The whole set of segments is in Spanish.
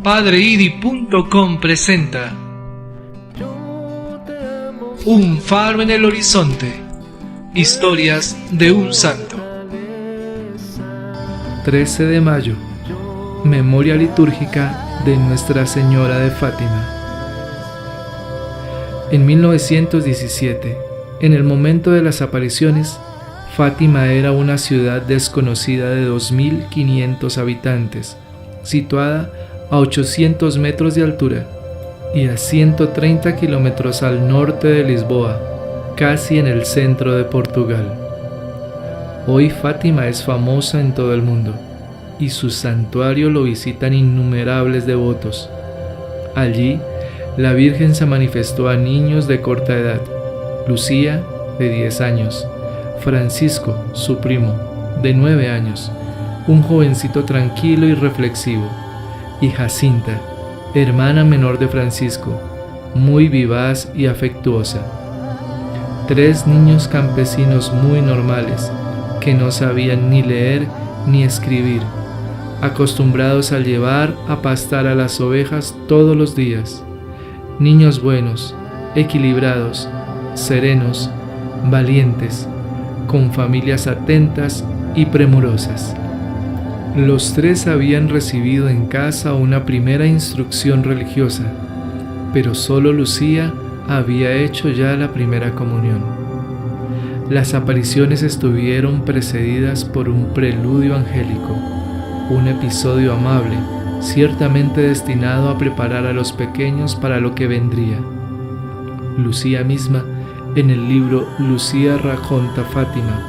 PadreIdi.com presenta Un faro en el horizonte. Historias de un santo. 13 de mayo. Memoria litúrgica de Nuestra Señora de Fátima. En 1917, en el momento de las apariciones, Fátima era una ciudad desconocida de 2.500 habitantes, situada a 800 metros de altura y a 130 kilómetros al norte de Lisboa, casi en el centro de Portugal. Hoy Fátima es famosa en todo el mundo y su santuario lo visitan innumerables devotos. Allí, la Virgen se manifestó a niños de corta edad: Lucía, de 10 años, Francisco, su primo, de 9 años, un jovencito tranquilo y reflexivo, y Jacinta, hermana menor de Francisco, muy vivaz y afectuosa. 3 niños campesinos muy normales, que no sabían ni leer ni escribir, acostumbrados a llevar a pastar a las ovejas todos los días. Niños buenos, equilibrados, serenos, valientes, con familias atentas y premurosas. Los 3 habían recibido en casa una primera instrucción religiosa, pero solo Lucía había hecho ya la primera comunión. Las apariciones estuvieron precedidas por un preludio angélico, un episodio amable, ciertamente destinado a preparar a los pequeños para lo que vendría. Lucía misma, en el libro Lucía racconta Fátima,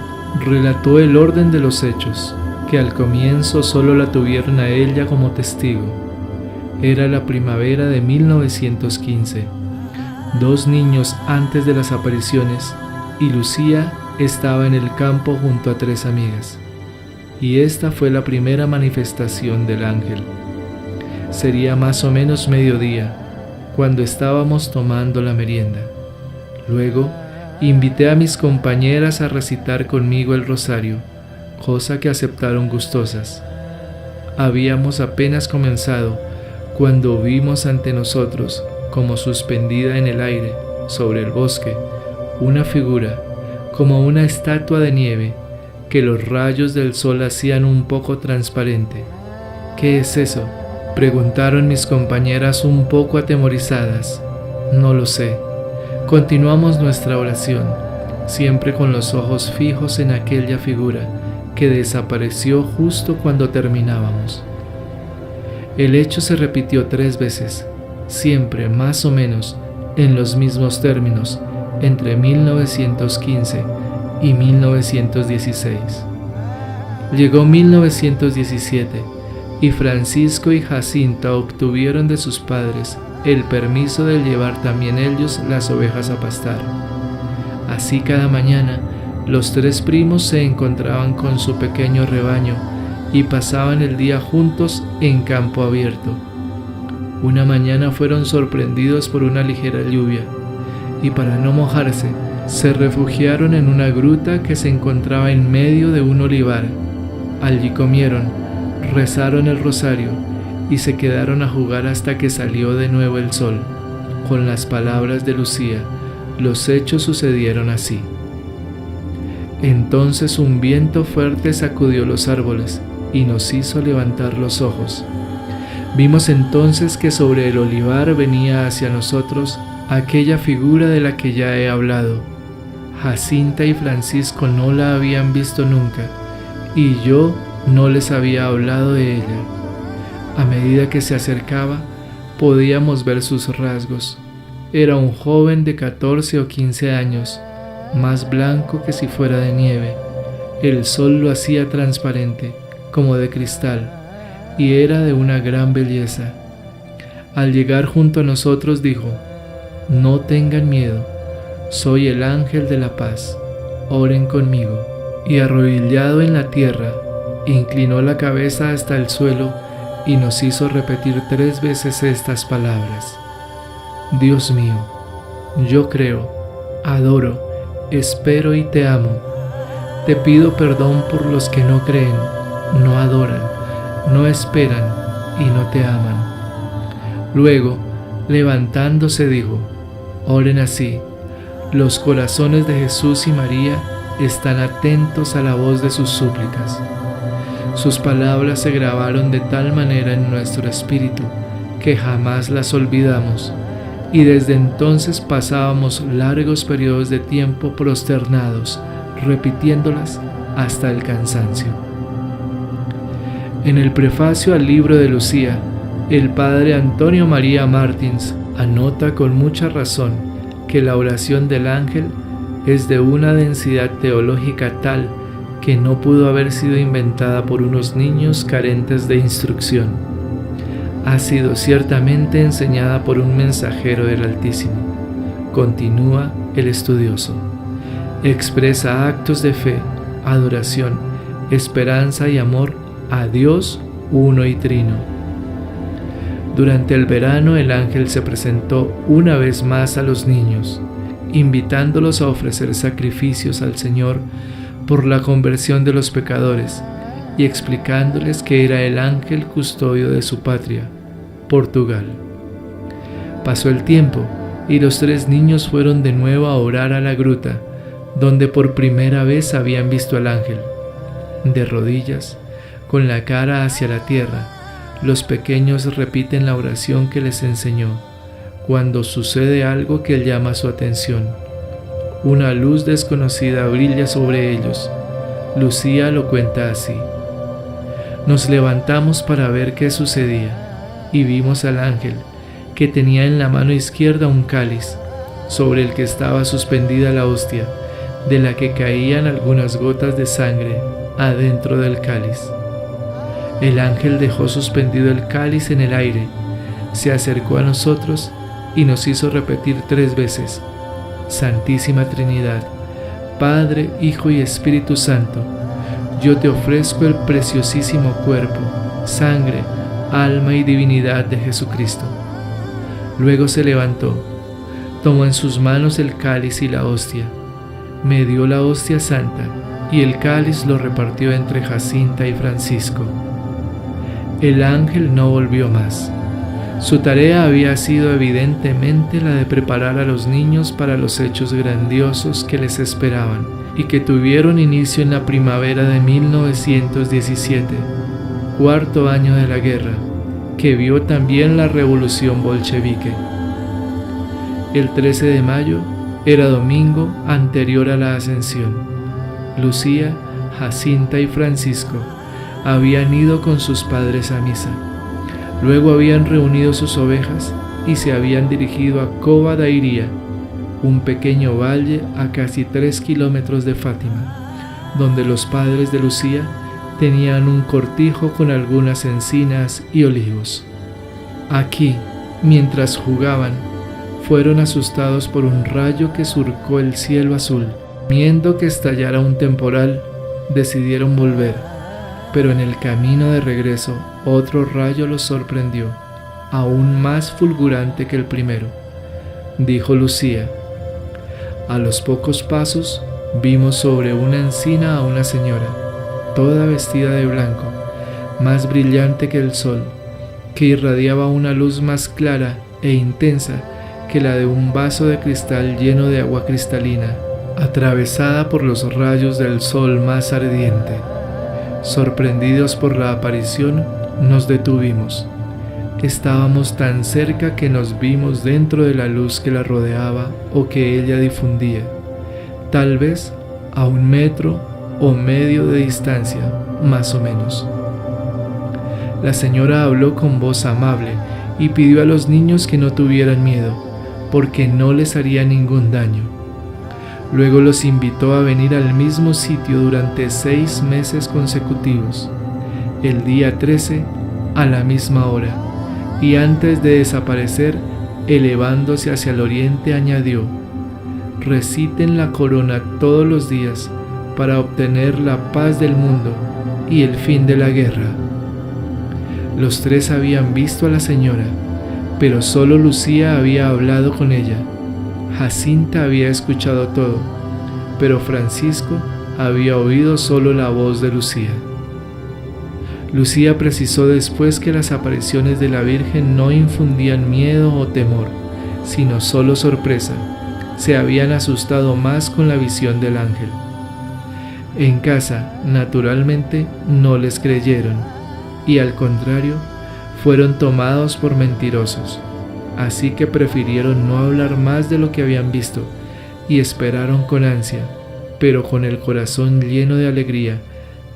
relató el orden de los hechos, que al comienzo solo la tuvieron a ella como testigo. Era la primavera de 1915, 2 niños antes de las apariciones, y Lucía estaba en el campo junto a 3 amigas. Y esta fue la primera manifestación del ángel. Sería más o menos mediodía, cuando estábamos tomando la merienda. Luego, invité a mis compañeras a recitar conmigo el rosario, cosa que aceptaron gustosas. Habíamos apenas comenzado, cuando vimos ante nosotros, como suspendida en el aire, sobre el bosque, una figura, como una estatua de nieve, que los rayos del sol hacían un poco transparente. ¿Qué es eso?, preguntaron mis compañeras un poco atemorizadas. No lo sé. Continuamos nuestra oración, siempre con los ojos fijos en aquella figura que desapareció justo cuando terminábamos. El hecho se repitió 3 veces, siempre más o menos en los mismos términos, entre 1915 y 1916. Llegó 1917 y Francisco y Jacinta obtuvieron de sus padres el permiso de llevar también ellos las ovejas a pastar. Así cada mañana los 3 primos se encontraban con su pequeño rebaño y pasaban el día juntos en campo abierto. Una mañana fueron sorprendidos por una ligera lluvia y para no mojarse se refugiaron en una gruta que se encontraba en medio de un olivar. Allí comieron, rezaron el rosario y se quedaron a jugar hasta que salió de nuevo el sol. Con las palabras de Lucía, los hechos sucedieron así. Entonces un viento fuerte sacudió los árboles y nos hizo levantar los ojos. Vimos entonces que sobre el olivar venía hacia nosotros aquella figura de la que ya he hablado. Jacinta y Francisco no la habían visto nunca y yo no les había hablado de ella. A medida que se acercaba, podíamos ver sus rasgos. Era un joven de 14 o 15 años, más blanco que si fuera de nieve. El sol lo hacía transparente, como de cristal, y era de una gran belleza. Al llegar junto a nosotros dijo: «No tengan miedo, soy el ángel de la paz, oren conmigo». Y arrodillado en la tierra, inclinó la cabeza hasta el suelo y nos hizo repetir 3 veces estas palabras: «Dios mío, yo creo, adoro, espero y te amo. Te pido perdón por los que no creen, no adoran, no esperan y no te aman. Luego, levantándose, dijo: Oren así: los corazones de Jesús y María están atentos a la voz de sus súplicas. Sus palabras se grabaron de tal manera en nuestro espíritu que jamás las olvidamos, y desde entonces pasábamos largos periodos de tiempo prosternados, repitiéndolas hasta el cansancio. En el prefacio al libro de Lucía, el padre Antonio María Martins anota con mucha razón que la oración del ángel es de una densidad teológica tal que no pudo haber sido inventada por unos niños carentes de instrucción. Ha sido ciertamente enseñada por un mensajero del Altísimo. Continúa el estudioso. Expresa actos de fe, adoración, esperanza y amor a Dios uno y trino. Durante el verano el ángel se presentó una vez más a los niños, invitándolos a ofrecer sacrificios al Señor por la conversión de los pecadores y explicándoles que era el ángel custodio de su patria, Portugal. Pasó el tiempo y los 3 niños fueron de nuevo a orar a la gruta, donde por primera vez habían visto al ángel. De rodillas, con la cara hacia la tierra, los pequeños repiten la oración que les enseñó cuando sucede algo que llama su atención. Una luz desconocida brilla sobre ellos. Lucía lo cuenta así: nos levantamos para ver qué sucedía y vimos al ángel, que tenía en la mano izquierda un cáliz, sobre el que estaba suspendida la hostia, de la que caían algunas gotas de sangre adentro del cáliz. El ángel dejó suspendido el cáliz en el aire, se acercó a nosotros y nos hizo repetir 3 veces: Santísima Trinidad, Padre, Hijo y Espíritu Santo, yo te ofrezco el preciosísimo cuerpo, sangre, alma y divinidad de Jesucristo. Luego se levantó, tomó en sus manos el cáliz y la hostia, me dio la hostia santa y el cáliz lo repartió entre Jacinta y Francisco. El ángel no volvió más. Su tarea había sido evidentemente la de preparar a los niños para los hechos grandiosos que les esperaban y que tuvieron inicio en la primavera de 1917, 4º año de la guerra, que vio también la revolución bolchevique. El 13 de mayo era domingo anterior a la Ascensión. Lucía, Jacinta y Francisco habían ido con sus padres a misa. Luego habían reunido sus ovejas y se habían dirigido a Cova da Iria, un pequeño valle a casi 3 kilómetros de Fátima, donde los padres de Lucía tenían un cortijo con algunas encinas y olivos. Aquí, mientras jugaban, fueron asustados por un rayo que surcó el cielo azul. Temiendo que estallara un temporal, decidieron volver, pero en el camino de regreso otro rayo los sorprendió, aún más fulgurante que el primero. Dijo Lucía: a los pocos pasos vimos sobre una encina a una señora, toda vestida de blanco, más brillante que el sol, que irradiaba una luz más clara e intensa que la de un vaso de cristal lleno de agua cristalina, atravesada por los rayos del sol más ardiente. Sorprendidos por la aparición, nos detuvimos. Estábamos tan cerca que nos vimos dentro de la luz que la rodeaba o que ella difundía, tal vez a 1,5 metros de distancia, más o menos. La señora habló con voz amable y pidió a los niños que no tuvieran miedo, porque no les haría ningún daño. Luego los invitó a venir al mismo sitio durante 6 meses consecutivos, el día 13 a la misma hora, y antes de desaparecer, elevándose hacia el oriente, añadió: reciten la corona todos los días para obtener la paz del mundo y el fin de la guerra. Los 3 habían visto a la señora, pero solo Lucía había hablado con ella. Jacinta había escuchado todo, pero Francisco había oído solo la voz de Lucía. Lucía precisó después que las apariciones de la Virgen no infundían miedo o temor, sino solo sorpresa. Se habían asustado más con la visión del ángel. En casa, naturalmente, no les creyeron, y al contrario, fueron tomados por mentirosos. Así que prefirieron no hablar más de lo que habían visto, y esperaron con ansia, pero con el corazón lleno de alegría,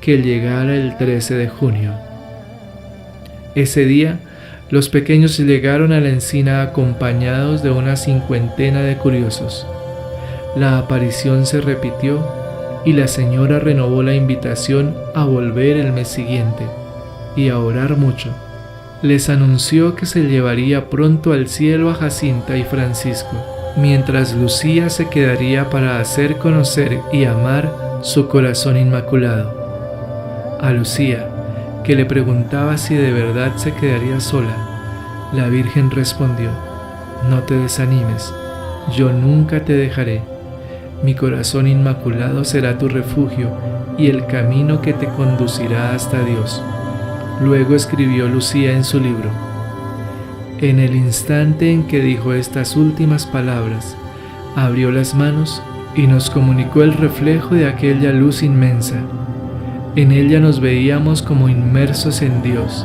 que llegara el 13 de junio. Ese día, los pequeños llegaron a la encina acompañados de una cincuentena de curiosos. La aparición se repitió y la señora renovó la invitación a volver el mes siguiente y a orar mucho. Les anunció que se llevaría pronto al cielo a Jacinta y Francisco, mientras Lucía se quedaría para hacer conocer y amar su corazón inmaculado. A Lucía, que le preguntaba si de verdad se quedaría sola, la Virgen respondió: «No te desanimes, yo nunca te dejaré. Mi corazón inmaculado será tu refugio y el camino que te conducirá hasta Dios». Luego escribió Lucía en su libro: «En el instante en que dijo estas últimas palabras, abrió las manos y nos comunicó el reflejo de aquella luz inmensa. En ella nos veíamos como inmersos en Dios.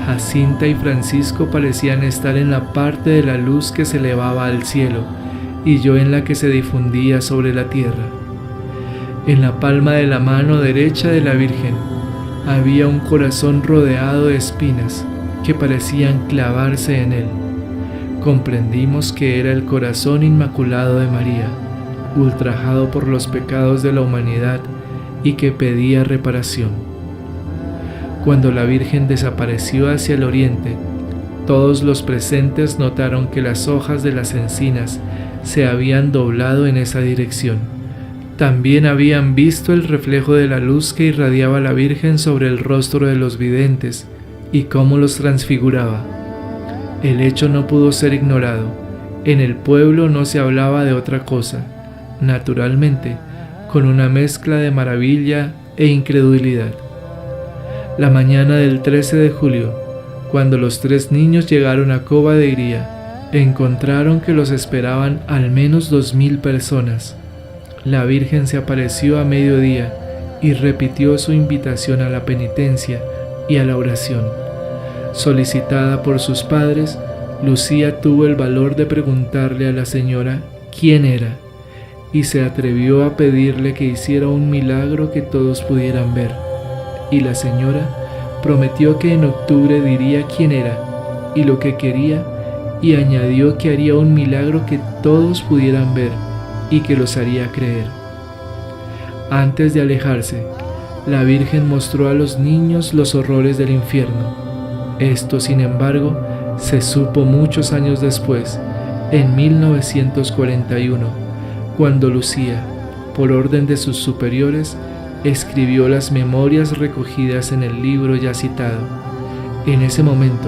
Jacinta y Francisco parecían estar en la parte de la luz que se elevaba al cielo y yo en la que se difundía sobre la tierra. En la palma de la mano derecha de la Virgen había un corazón rodeado de espinas que parecían clavarse en él. Comprendimos que era el corazón inmaculado de María, ultrajado por los pecados de la humanidad y que pedía reparación. Cuando la Virgen desapareció hacia el oriente, todos los presentes notaron que las hojas de las encinas se habían doblado en esa dirección. También habían visto el reflejo de la luz que irradiaba la Virgen sobre el rostro de los videntes y cómo los transfiguraba. El hecho no pudo ser ignorado. En el pueblo no se hablaba de otra cosa. Naturalmente, con una mezcla de maravilla e incredulidad. La mañana del 13 de julio, cuando los 3 niños llegaron a Cova de Iría, encontraron que los esperaban al menos 2000 personas. La Virgen se apareció a mediodía y repitió su invitación a la penitencia y a la oración. Solicitada por sus padres, Lucía tuvo el valor de preguntarle a la señora quién era, y se atrevió a pedirle que hiciera un milagro que todos pudieran ver, y la señora prometió que en octubre diría quién era y lo que quería, y añadió que haría un milagro que todos pudieran ver y que los haría creer. Antes de alejarse, la Virgen mostró a los niños los horrores del infierno. Esto, sin embargo, se supo muchos años después, en 1941, cuando Lucía, por orden de sus superiores, escribió las memorias recogidas en el libro ya citado. En ese momento,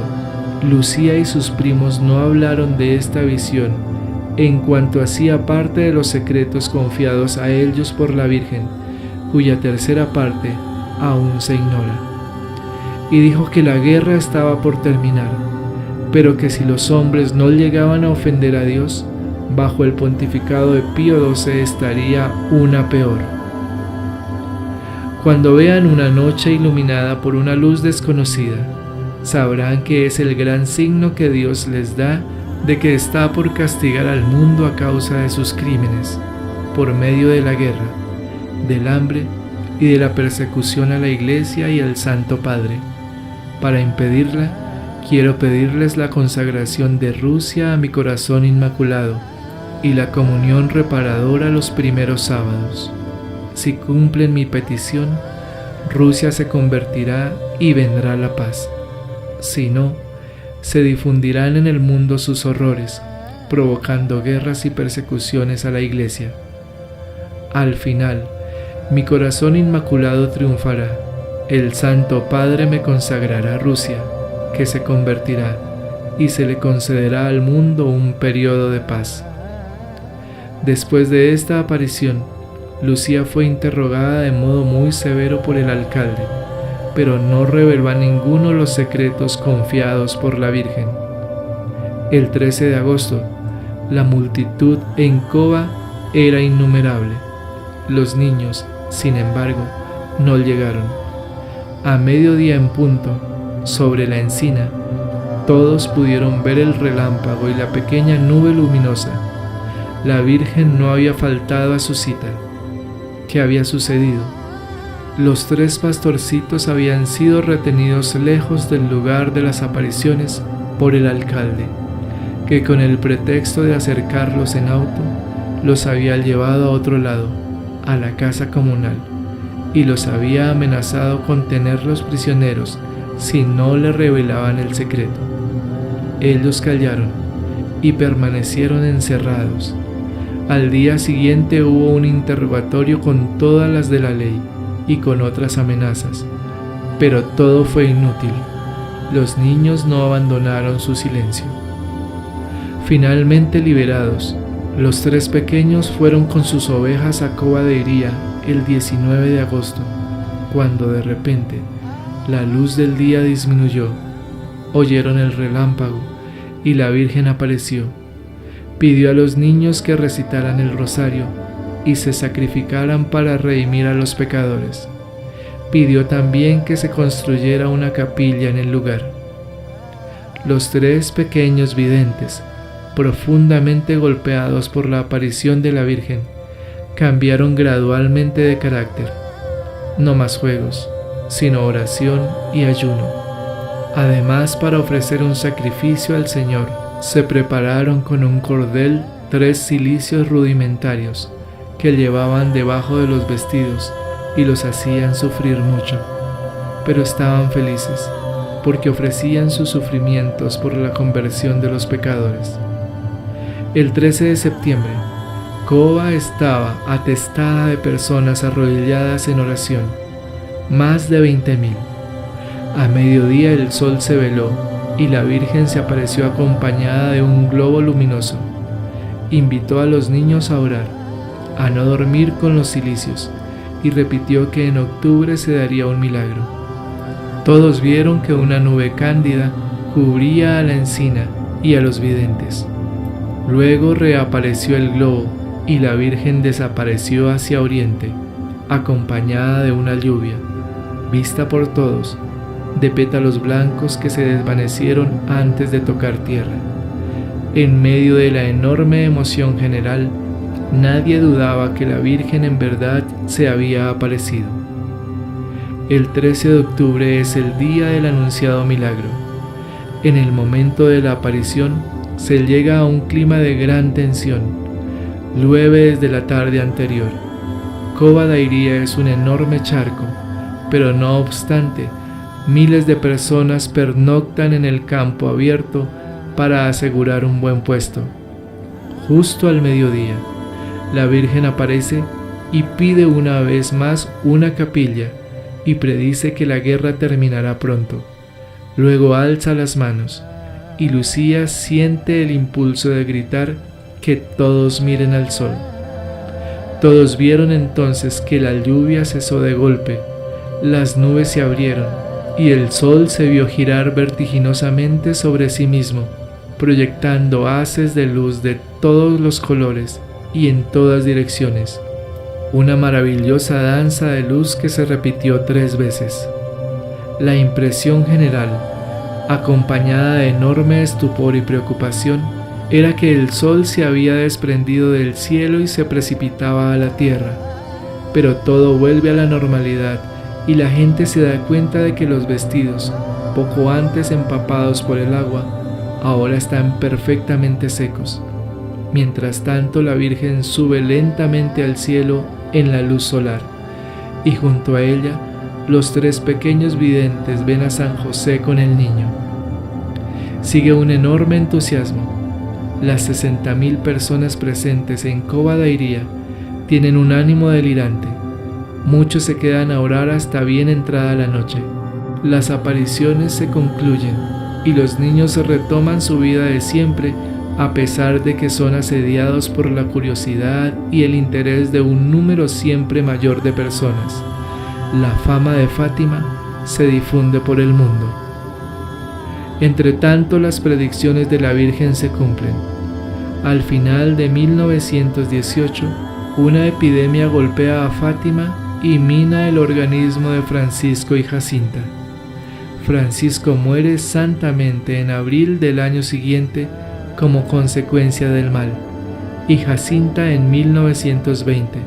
Lucía y sus primos no hablaron de esta visión, en cuanto hacía parte de los secretos confiados a ellos por la Virgen, cuya tercera parte aún se ignora. Y dijo que la guerra estaba por terminar, pero que si los hombres no llegaban a ofender a Dios, bajo el pontificado de Pío XII estaría una peor. Cuando vean una noche iluminada por una luz desconocida, sabrán que es el gran signo que Dios les da de que está por castigar al mundo a causa de sus crímenes, por medio de la guerra, del hambre y de la persecución a la Iglesia y al Santo Padre. Para impedirla, quiero pedirles la consagración de Rusia a mi corazón inmaculado y la comunión reparadora los primeros sábados. Si cumplen mi petición, Rusia se convertirá y vendrá la paz. Si no, se difundirán en el mundo sus horrores, provocando guerras y persecuciones a la Iglesia. Al final, mi corazón inmaculado triunfará. El Santo Padre me consagrará a Rusia, que se convertirá, y se le concederá al mundo un periodo de paz. Después de esta aparición, Lucía fue interrogada de modo muy severo por el alcalde, pero no reveló a ninguno los secretos confiados por la Virgen. El 13 de agosto, la multitud en Cova era innumerable. Los niños, sin embargo, no llegaron. A mediodía en punto, sobre la encina, todos pudieron ver el relámpago y la pequeña nube luminosa. La Virgen no había faltado a su cita. ¿Qué había sucedido? Los 3 pastorcitos habían sido retenidos lejos del lugar de las apariciones por el alcalde, que con el pretexto de acercarlos en auto, los había llevado a otro lado, a la casa comunal, y los había amenazado con tenerlos prisioneros si no le revelaban el secreto. Ellos callaron y permanecieron encerrados. Al día siguiente hubo un interrogatorio con todas las de la ley y con otras amenazas, pero todo fue inútil. Los niños no abandonaron su silencio. Finalmente liberados, los 3 pequeños fueron con sus ovejas a Cova de Iría el 19 de agosto, cuando de repente la luz del día disminuyó. Oyeron el relámpago y la Virgen apareció. Pidió a los niños que recitaran el rosario y se sacrificaran para redimir a los pecadores. Pidió también que se construyera una capilla en el lugar. Los 3 pequeños videntes, profundamente golpeados por la aparición de la Virgen, cambiaron gradualmente de carácter. No más juegos, sino oración y ayuno. Además, para ofrecer un sacrificio al Señor, se prepararon con un cordel 3 cilicios rudimentarios que llevaban debajo de los vestidos y los hacían sufrir mucho, pero estaban felices porque ofrecían sus sufrimientos por la conversión de los pecadores. El 13 de septiembre, Cova estaba atestada de personas arrodilladas en oración, más de 20.000. A mediodía el sol se veló y la Virgen se apareció acompañada de un globo luminoso. Invitó a los niños a orar, a no dormir con los cilicios, y repitió que en octubre se daría un milagro. Todos vieron que una nube cándida cubría a la encina y a los videntes. Luego reapareció el globo y la Virgen desapareció hacia oriente, acompañada de una lluvia, vista por todos, de pétalos blancos que se desvanecieron antes de tocar tierra. En medio de la enorme emoción general, nadie dudaba que la Virgen en verdad se había aparecido. El 13 de octubre es el día del anunciado milagro. En el momento de la aparición se llega a un clima de gran tensión. Llueve desde la tarde anterior. Cova de Iría es un enorme charco, pero no obstante, miles de personas pernoctan en el campo abierto para asegurar un buen puesto. Justo al mediodía, la Virgen aparece y pide una vez más una capilla y predice que la guerra terminará pronto. Luego alza las manos y Lucía siente el impulso de gritar que todos miren al sol. Todos vieron entonces que la lluvia cesó de golpe, las nubes se abrieron y el sol se vio girar vertiginosamente sobre sí mismo, proyectando haces de luz de todos los colores y en todas direcciones. Una maravillosa danza de luz que se repitió 3 veces. La impresión general, acompañada de enorme estupor y preocupación, era que el sol se había desprendido del cielo y se precipitaba a la tierra. Pero todo vuelve a la normalidad y la gente se da cuenta de que los vestidos, poco antes empapados por el agua, ahora están perfectamente secos. Mientras tanto, la Virgen sube lentamente al cielo en la luz solar, y junto a ella, los 3 pequeños videntes ven a San José con el niño. Sigue un enorme entusiasmo. Las 60.000 personas presentes en Cova de Iría tienen un ánimo delirante. Muchos se quedan a orar hasta bien entrada la noche. Las apariciones se concluyen y los niños retoman su vida de siempre, a pesar de que son asediados por la curiosidad y el interés de un número siempre mayor de personas. La fama de Fátima se difunde por el mundo. Entre tanto, las predicciones de la Virgen se cumplen. Al final de 1918, una epidemia golpea a Fátima y mina el organismo de Francisco y Jacinta. Francisco muere santamente en abril del año siguiente como consecuencia del mal, y Jacinta en 1920,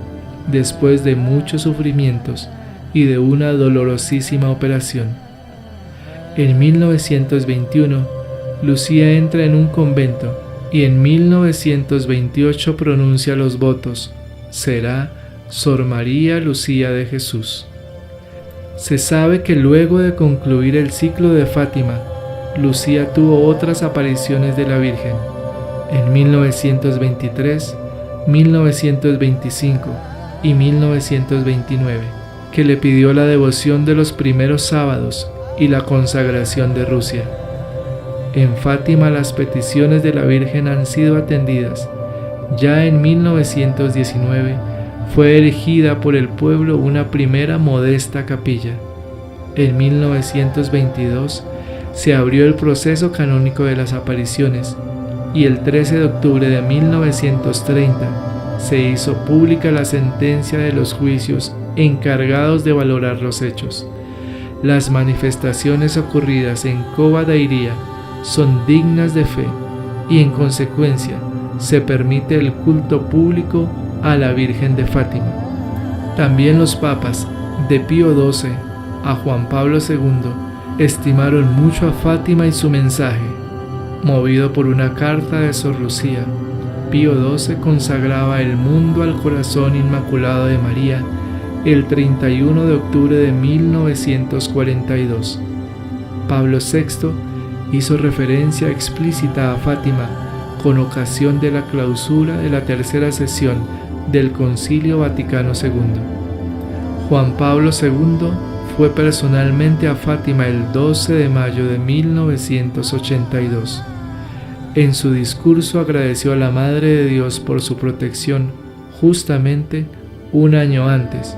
después de muchos sufrimientos y de una dolorosísima operación. En 1921, Lucía entra en un convento y en 1928 pronuncia los votos: será Sor María Lucía de Jesús. Se sabe que luego de concluir el ciclo de Fátima, Lucía tuvo otras apariciones de la Virgen, en 1923, 1925 y 1929, que le pidió la devoción de los primeros sábados y la consagración de Rusia. En Fátima las peticiones de la Virgen han sido atendidas. Ya en 1919 fue erigida por el pueblo una primera modesta capilla. En 1922 se abrió el proceso canónico de las apariciones y el 13 de octubre de 1930 se hizo pública la sentencia de los juicios encargados de valorar los hechos. Las manifestaciones ocurridas en Cova da Iria son dignas de fe y en consecuencia se permite el culto público a la Virgen de Fátima. También los papas, de Pío XII a Juan Pablo II, estimaron mucho a Fátima y su mensaje. Movido por una carta de Sor Lucía, Pío XII consagraba el mundo al corazón inmaculado de María el 31 de octubre de 1942. Pablo VI hizo referencia explícita a Fátima con ocasión de la clausura de la tercera sesión del Concilio Vaticano II. Juan Pablo II fue personalmente a Fátima el 12 de mayo de 1982. En su discurso agradeció a la Madre de Dios por su protección justamente un año antes,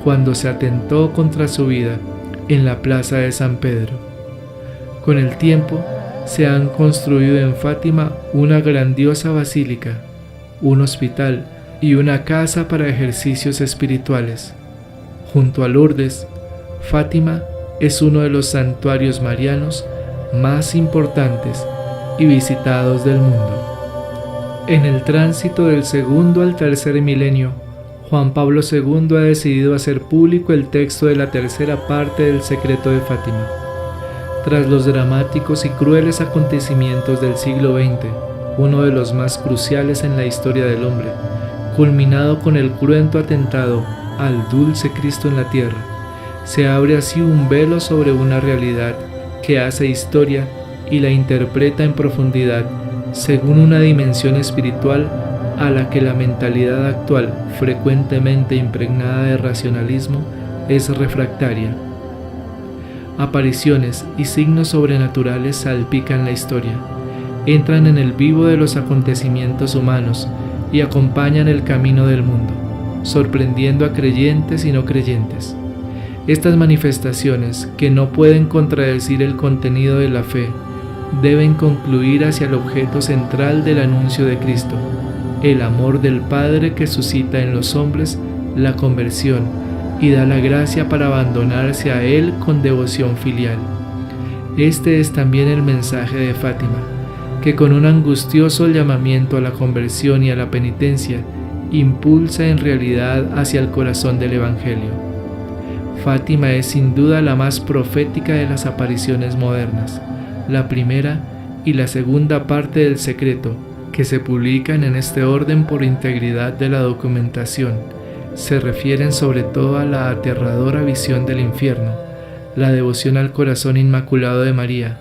cuando se atentó contra su vida en la plaza de San Pedro. Con el tiempo, se han construido en Fátima una grandiosa basílica, un hospital y una casa para ejercicios espirituales. Junto a Lourdes, Fátima es uno de los santuarios marianos más importantes y visitados del mundo. En el tránsito del segundo al tercer milenio, Juan Pablo II ha decidido hacer público el texto de la tercera parte del Secreto de Fátima. Tras los dramáticos y crueles acontecimientos del siglo XX, uno de los más cruciales en la historia del hombre, culminado con el cruento atentado al dulce Cristo en la tierra, se abre así un velo sobre una realidad que hace historia y la interpreta en profundidad según una dimensión espiritual a la que la mentalidad actual, frecuentemente impregnada de racionalismo, es refractaria. Apariciones y signos sobrenaturales salpican la historia, entran en el vivo de los acontecimientos humanos y acompañan el camino del mundo, sorprendiendo a creyentes y no creyentes. Estas manifestaciones, que no pueden contradecir el contenido de la fe, deben concluir hacia el objeto central del anuncio de Cristo, el amor del Padre que suscita en los hombres la conversión y da la gracia para abandonarse a Él con devoción filial. Este es también el mensaje de Fátima, que con un angustioso llamamiento a la conversión y a la penitencia, impulsa en realidad hacia el corazón del Evangelio. Fátima es sin duda la más profética de las apariciones modernas, la primera y la segunda parte del secreto, que se publican en este orden por integridad de la documentación, se refieren sobre todo a la aterradora visión del infierno, la devoción al corazón inmaculado de María,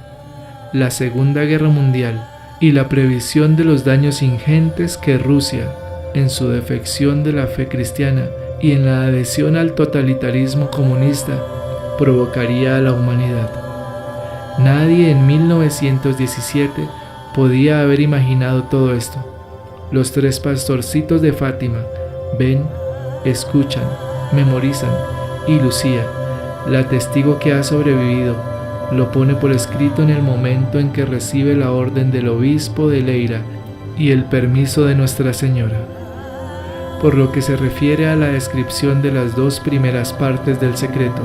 la Segunda Guerra Mundial y la previsión de los daños ingentes que Rusia, en su defección de la fe cristiana y en la adhesión al totalitarismo comunista, provocaría a la humanidad. Nadie en 1917 podía haber imaginado todo esto. Los tres pastorcitos de Fátima ven, escuchan, memorizan y Lucía la testigo que ha sobrevivido, lo pone por escrito en el momento en que recibe la orden del obispo de Leira y el permiso de Nuestra Señora. Por lo que se refiere a la descripción de las 2 primeras partes del secreto,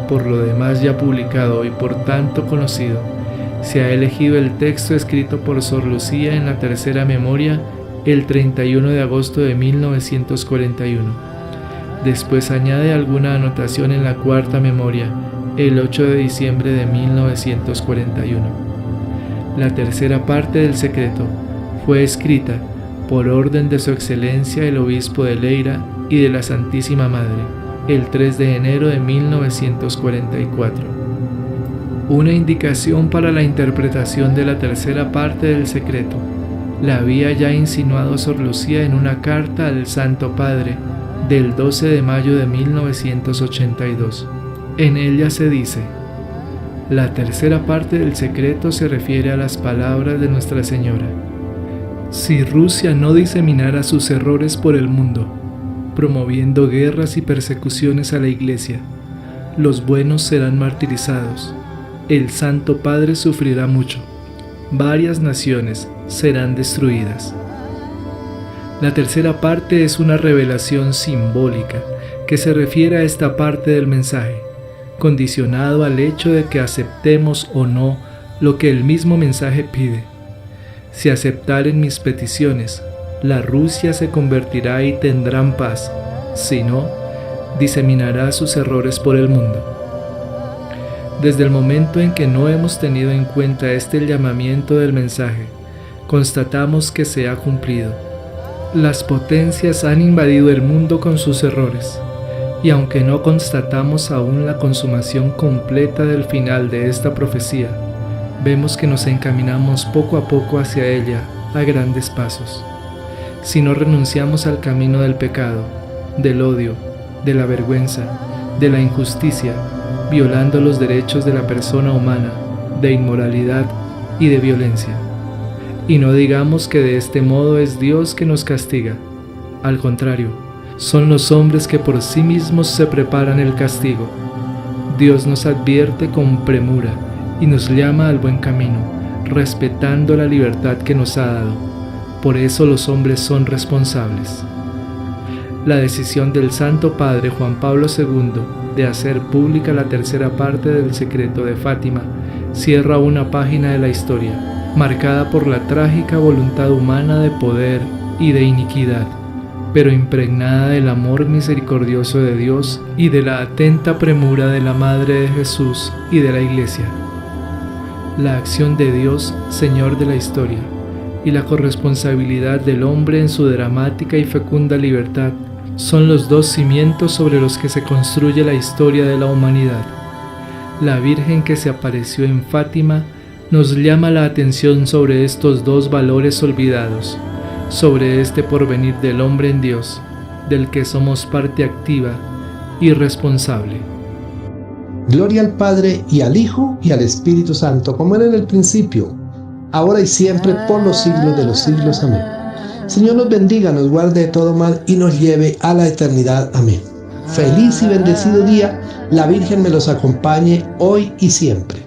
por lo demás ya publicado y por tanto conocido, se ha elegido el texto escrito por Sor Lucía en la tercera memoria el 31 de agosto de 1941. Después añade alguna anotación en la cuarta memoria, el 8 de diciembre de 1941. La tercera parte del secreto fue escrita por orden de Su Excelencia el Obispo de Leira y de la Santísima Madre, el 3 de enero de 1944. Una indicación para la interpretación de la tercera parte del secreto la había ya insinuado Sor Lucía en una carta al Santo Padre del 12 de mayo de 1982. En ella se dice: la tercera parte del secreto se refiere a las palabras de Nuestra Señora. Si Rusia no diseminara sus errores por el mundo, promoviendo guerras y persecuciones a la Iglesia, los buenos serán martirizados, el Santo Padre sufrirá mucho, varias naciones serán destruidas. La tercera parte es una revelación simbólica que se refiere a esta parte del mensaje, condicionado al hecho de que aceptemos o no lo que el mismo mensaje pide. Si aceptaren mis peticiones, la Rusia se convertirá y tendrán paz; si no, diseminará sus errores por el mundo. Desde el momento en que no hemos tenido en cuenta este llamamiento del mensaje, constatamos que se ha cumplido. Las potencias han invadido el mundo con sus errores, y aunque no constatamos aún la consumación completa del final de esta profecía, vemos que nos encaminamos poco a poco hacia ella a grandes pasos. Si no renunciamos al camino del pecado, del odio, de la vergüenza, de la injusticia, violando los derechos de la persona humana, de inmoralidad y de violencia. Y no digamos que de este modo es Dios que nos castiga. Al contrario, son los hombres que por sí mismos se preparan el castigo. Dios nos advierte con premura y nos llama al buen camino, respetando la libertad que nos ha dado. Por eso los hombres son responsables. La decisión del Santo Padre Juan Pablo II de hacer pública la tercera parte del secreto de Fátima cierra una página de la historia, marcada por la trágica voluntad humana de poder y de iniquidad, pero impregnada del amor misericordioso de Dios y de la atenta premura de la Madre de Jesús y de la Iglesia. La acción de Dios, Señor de la historia, y la corresponsabilidad del hombre en su dramática y fecunda libertad son los 2 cimientos sobre los que se construye la historia de la humanidad. La Virgen que se apareció en Fátima nos llama la atención sobre estos 2 valores olvidados, sobre este porvenir del hombre en Dios, del que somos parte activa y responsable. Gloria al Padre, y al Hijo, y al Espíritu Santo, como era en el principio, ahora y siempre, por los siglos de los siglos. Amén. Señor nos bendiga, nos guarde de todo mal y nos lleve a la eternidad. Amén. Feliz y bendecido día. La Virgen me los acompañe hoy y siempre.